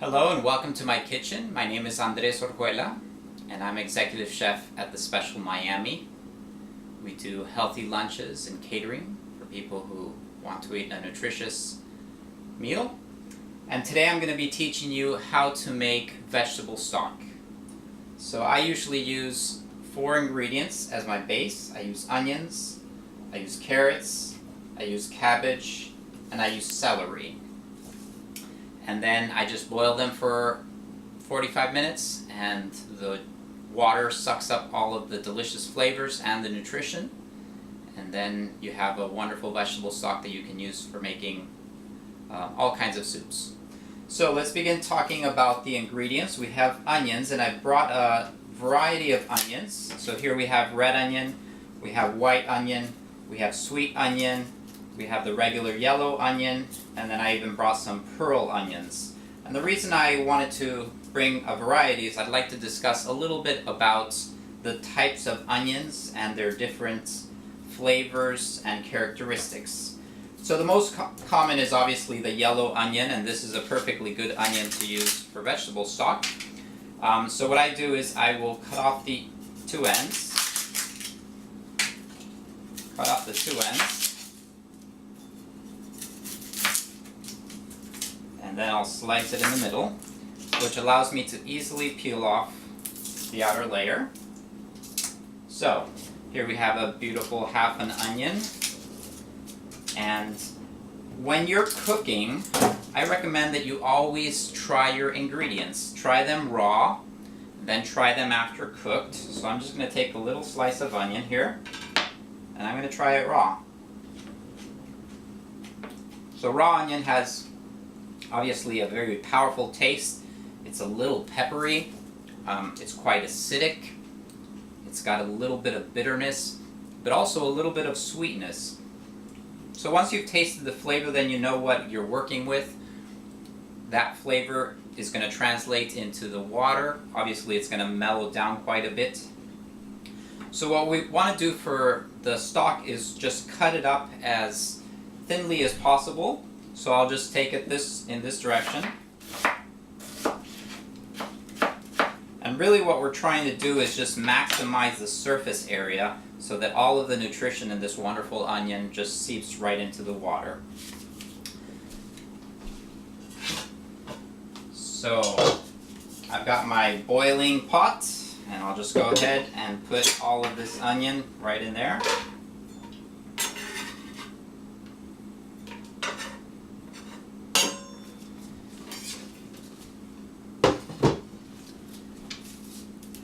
Hello and welcome to my kitchen. My name is Andres Orjuela and I'm executive chef at the Special Miami. We do healthy lunches and catering for people who want to eat a nutritious meal. And today I'm going to be teaching you how to make vegetable stock. So I usually use 4 ingredients as my base. I use onions, I use carrots, I use cabbage, and I use celery. And then I just boil them for 45 minutes and the water sucks up all of the delicious flavors and the nutrition. And then you have a wonderful vegetable stock that you can use for making all kinds of soups. So let's begin talking about the ingredients. We have onions, and I brought a variety of onions. So here we have red onion, we have white onion, we have sweet onion, we have the regular yellow onion, and then I even brought some pearl onions. And the reason I wanted to bring a variety is I'd like to discuss a little bit about the types of onions and their different flavors and characteristics. So the most common is obviously the yellow onion, and this is a perfectly good onion to use for vegetable stock. So what I do is I will cut off the two ends. Cut off the two ends. And then I'll slice it in the middle, which allows me to easily peel off the outer layer. So here we have a beautiful half an onion. And when you're cooking, I recommend that you always try your ingredients. Try them raw, then try them after cooked. So I'm just going to take a little slice of onion here, and I'm going to try it raw. So raw onion has obviously a very powerful taste. It's a little peppery, it's quite acidic, it's got a little bit of bitterness, but also a little bit of sweetness. So once you've tasted the flavor, then you know what you're working with. That flavor is going to translate into the water. Obviously it's going to mellow down quite a bit. So what we want to do for the stock is just cut it up as thinly as possible. So I'll just take it in this direction. And really what we're trying to do is just maximize the surface area so that all of the nutrition in this wonderful onion just seeps right into the water. So I've got my boiling pot, and I'll just go ahead and put all of this onion right in there.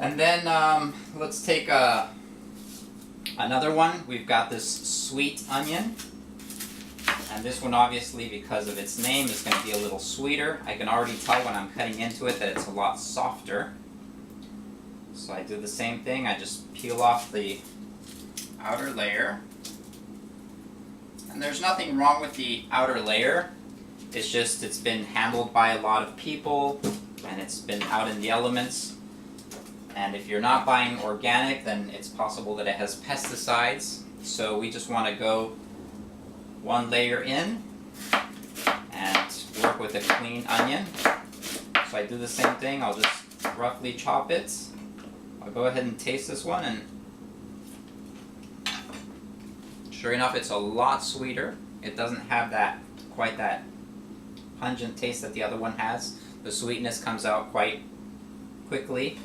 And then let's take another one. We've got this sweet onion. And this one, obviously, because of its name, is going to be a little sweeter. I can already tell when I'm cutting into it that it's a lot softer. So I do the same thing. I just peel off the outer layer. And there's nothing wrong with the outer layer. It's just it's been handled by a lot of people, and it's been out in the elements. And if you're not buying organic, then it's possible that it has pesticides. So we just want to go one layer in and work with a clean onion. So I do the same thing. I'll just roughly chop it. I'll go ahead and taste this one, and sure enough, it's a lot sweeter. It doesn't have quite that pungent taste that the other one has. The sweetness comes out quite quickly.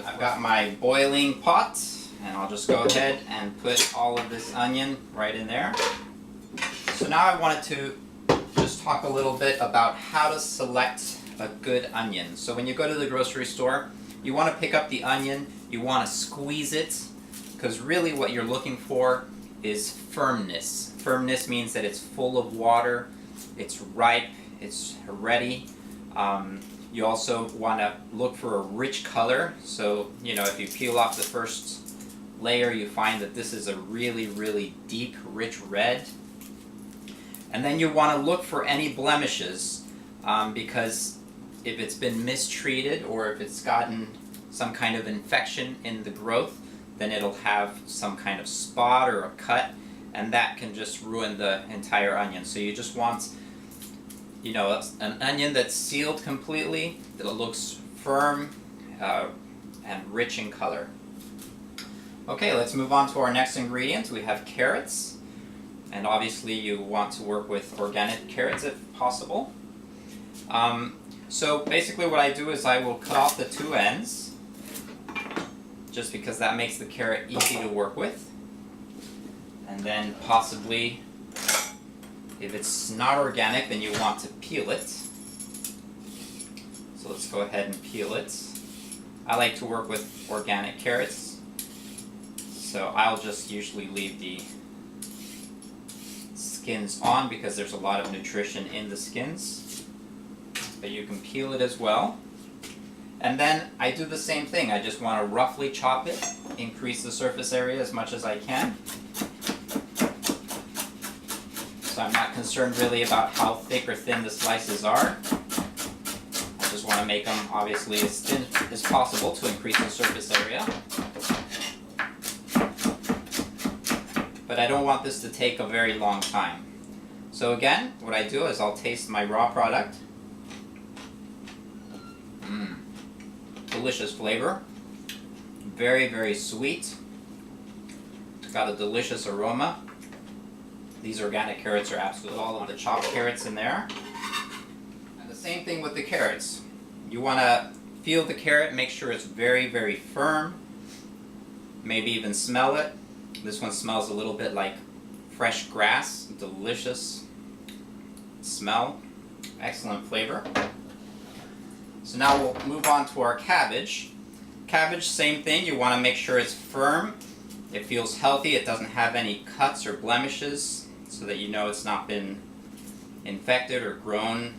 I've got my boiling pot, and I'll just go ahead and put all of this onion right in there. So now I wanted to just talk a little bit about how to select a good onion. So when you go to the grocery store, you want to pick up the onion, you want to squeeze it, because really what you're looking for is firmness. Firmness means that it's full of water, it's ripe, it's ready. You also want to look for a rich color. So, if you peel off the first layer, you find that this is a really, really deep, rich red. And then you want to look for any blemishes, because if it's been mistreated or if it's gotten some kind of infection in the growth, then it'll have some kind of spot or a cut, and that can just ruin the entire onion. So you just want you know, an onion that's sealed completely, that looks firm and rich in color. Okay, let's move on to our next ingredient. We have carrots, and obviously you want to work with organic carrots if possible. So basically what I do is I will cut off the two ends, just because that makes the carrot easy to work with. And then possibly, if it's not organic, then you want to peel it. So let's go ahead and peel it. I like to work with organic carrots, so I'll just usually leave the skins on because there's a lot of nutrition in the skins. But you can peel it as well. And then I do the same thing. I just want to roughly chop it, increase the surface area as much as I can. So I'm not concerned really about how thick or thin the slices are. I just want to make them obviously as thin as possible to increase the surface area. But I don't want this to take a very long time. So again, what I do is I'll taste my raw product. Delicious flavor. Very, very sweet. It's got a delicious aroma. These organic carrots are absolutely all of the chopped carrots in there. And the same thing with the carrots. You want to feel the carrot, make sure it's very, very firm. Maybe even smell it. This one smells a little bit like fresh grass. Delicious smell. Excellent flavor. So now we'll move on to our cabbage. Cabbage, same thing. You want to make sure it's firm. It feels healthy. It doesn't have any cuts or blemishes, so that you know it's not been infected or grown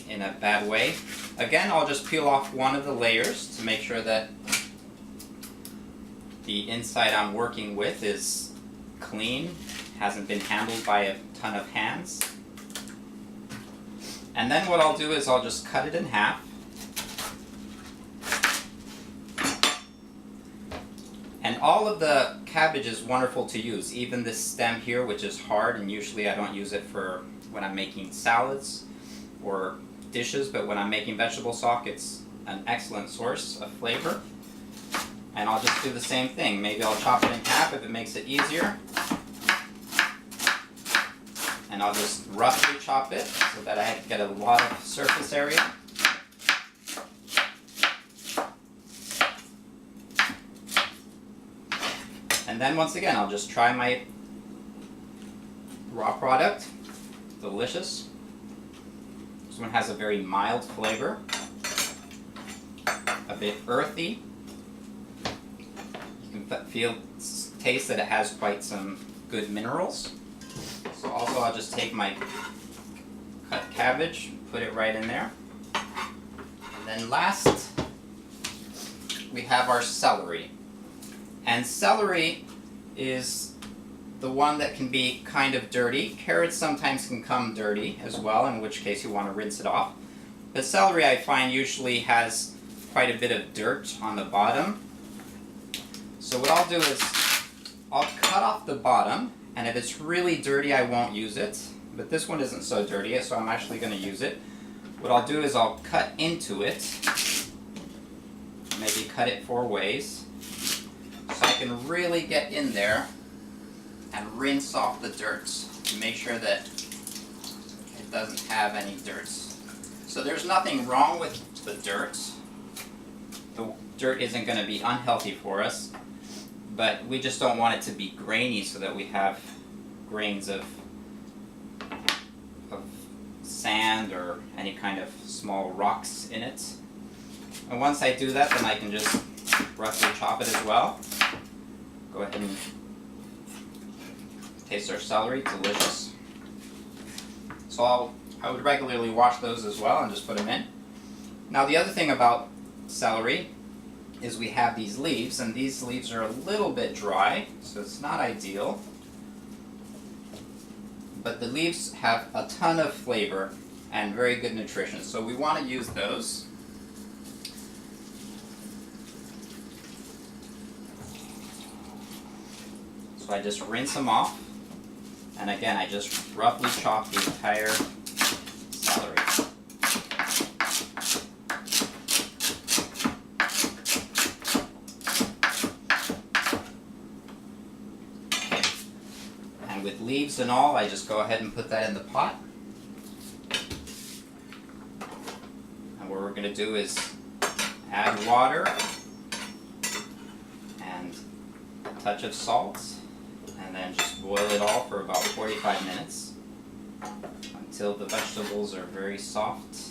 in a bad way. Again, I'll just peel off one of the layers to make sure that the inside I'm working with is clean, hasn't been handled by a ton of hands. And then what I'll do is I'll just cut it in half. And all of the cabbage is wonderful to use, even this stem here, which is hard, and usually I don't use it for when I'm making salads or dishes, but when I'm making vegetable stock, it's an excellent source of flavor. And I'll just do the same thing. Maybe I'll chop it in half if it makes it easier. And I'll just roughly chop it so that I get a lot of surface area. And then once again, I'll just try my raw product. Delicious. This one has a very mild flavor, a bit earthy. You can taste that it has quite some good minerals. So also I'll just take my cut cabbage, put it right in there. And then last, we have our celery. And celery is the one that can be kind of dirty. Carrots sometimes can come dirty as well, in which case you want to rinse it off. But celery, I find, usually has quite a bit of dirt on the bottom. So what I'll do is I'll cut off the bottom, and if it's really dirty I won't use it. But this one isn't so dirty, so I'm actually going to use it. What I'll do is I'll cut into it, maybe cut it 4 ways. So I can really get in there and rinse off the dirt to make sure that it doesn't have any dirt. So there's nothing wrong with the dirt. The dirt isn't going to be unhealthy for us, but we just don't want it to be grainy so that we have grains of sand or any kind of small rocks in it. And once I do that, then I can just roughly chop it as well. Go ahead and taste our celery, delicious. So I would regularly wash those as well and just put them in. Now the other thing about celery is we have these leaves, and these leaves are a little bit dry, so it's not ideal. But the leaves have a ton of flavor and very good nutrition, so we want to use those. So I just rinse them off, and again I just roughly chop the entire celery. with leaves and all, I just go ahead and put that in the pot. And what we're going to do is add water and a touch of salt, and then just boil it all for about 45 minutes until the vegetables are very soft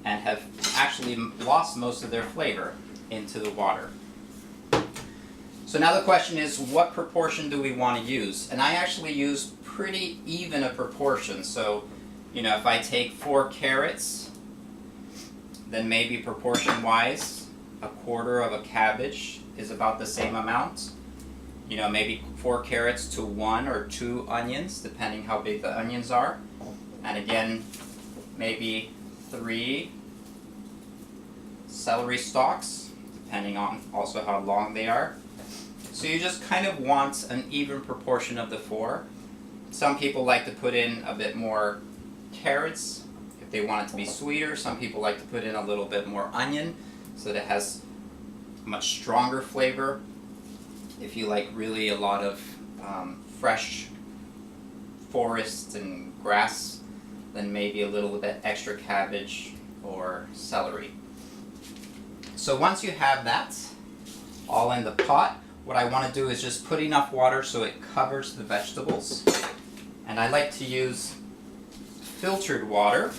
and have actually lost most of their flavor into the water. So now the question is, what proportion do we want to use? And I actually use pretty even a proportion. So, you know, if I take 4 carrots, then maybe proportion-wise, a quarter of a cabbage is about the same amount. You know, maybe 4 carrots to 1 or 2 onions, depending how big the onions are. And again, maybe 3 celery stalks, depending on also how long they are. So you just kind of want an even proportion of the 4. Some people like to put in a bit more carrots if they want it to be sweeter. Some people like to put in a little bit more onion so that it has much stronger flavor. If you like really a lot of fresh forest and grass, then maybe a little bit extra cabbage or celery. So once you have that all in the pot, what I want to do is just put enough water so it covers the vegetables. And I like to use filtered water,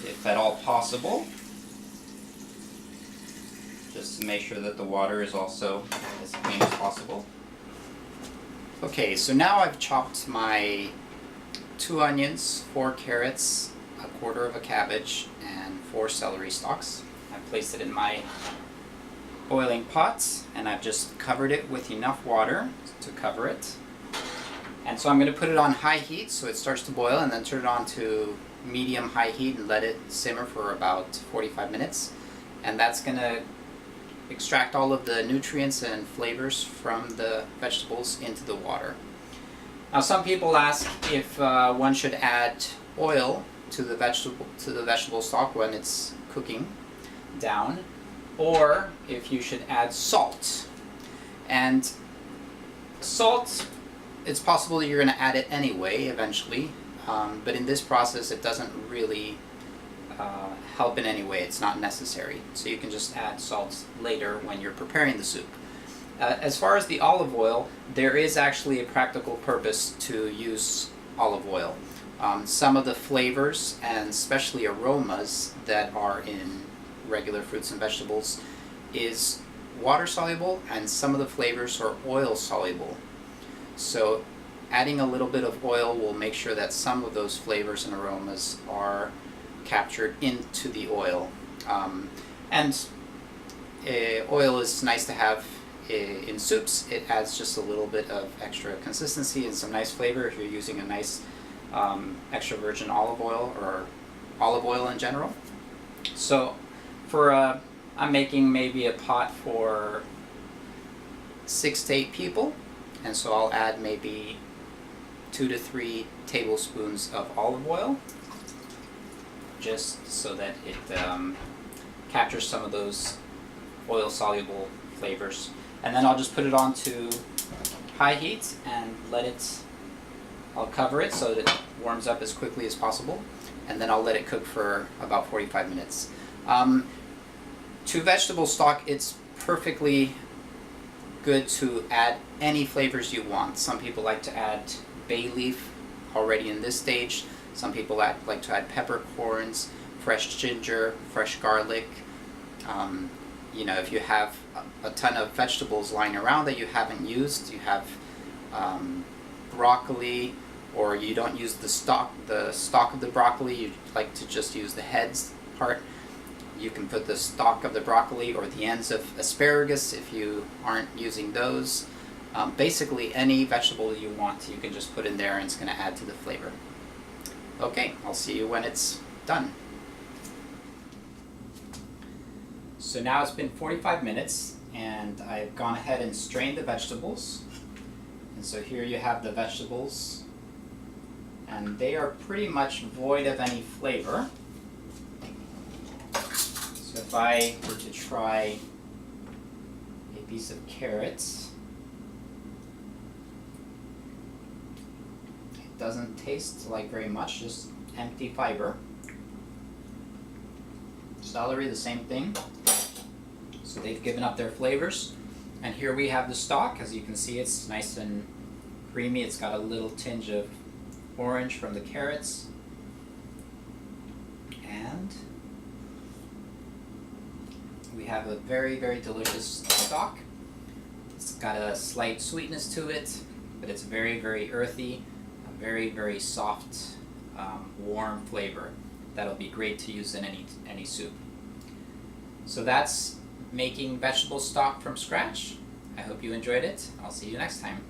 if at all possible, just to make sure that the water is also as clean as possible. Okay, so now I've chopped my 2 onions, 4 carrots, a quarter of a cabbage, and 4 celery stalks. I've placed it in my boiling pot, and I've just covered it with enough water to cover it. And so I'm going to put it on high heat so it starts to boil, and then turn it on to medium-high heat and let it simmer for about 45 minutes. And that's going to extract all of the nutrients and flavors from the vegetables into the water. Now, some people ask if one should add oil to the vegetable stock when it's cooking down, or if you should add salt. And salt, it's possible that you're going to add it anyway eventually, but in this process it doesn't really help in any way. It's not necessary. So you can just add salt later when you're preparing the soup. As far as the olive oil, there is actually a practical purpose to use olive oil. Some of the flavors and especially aromas that are in regular fruits and vegetables is water soluble, and some of the flavors are oil soluble. So adding a little bit of oil will make sure that some of those flavors and aromas are captured into the oil. Oil is nice to have in soups. It adds just a little bit of extra consistency and some nice flavor if you're using a nice extra virgin olive oil or olive oil in general. So I'm making maybe a pot for 6 to 8 people, and so I'll add maybe 2 to 3 tablespoons of olive oil, just so that it captures some of those oil-soluble flavors. And then I'll just put it on to high heat and I'll cover it so that it warms up as quickly as possible, and then I'll let it cook for about 45 minutes. To vegetable stock, it's perfectly good to add any flavors you want. Some people like to add bay leaf already in this stage. Some people like to add peppercorns, fresh ginger, fresh garlic. You know, if you have a ton of vegetables lying around that you haven't used, you have broccoli, or you don't use the stalk of the broccoli, you like to just use the heads part, you can put the stalk of the broccoli or the ends of asparagus if you aren't using those. Basically any vegetable you want, you can just put in there and it's going to add to the flavor. Okay, I'll see you when it's done. So now it's been 45 minutes and I've gone ahead and strained the vegetables. And so here you have the vegetables, and they are pretty much void of any flavor. So if I were to try a piece of carrots, doesn't taste like very much, just empty fiber. Celery, the same thing. So they've given up their flavors. And here we have the stalk. As you can see, it's nice and creamy. It's got a little tinge of orange from the carrots. And we have a very, very delicious stalk. It's got a slight sweetness to it, but it's very, very earthy, a very, very soft, warm flavor that'll be great to use in any soup. So that's making vegetable stock from scratch. I hope you enjoyed it. I'll see you next time.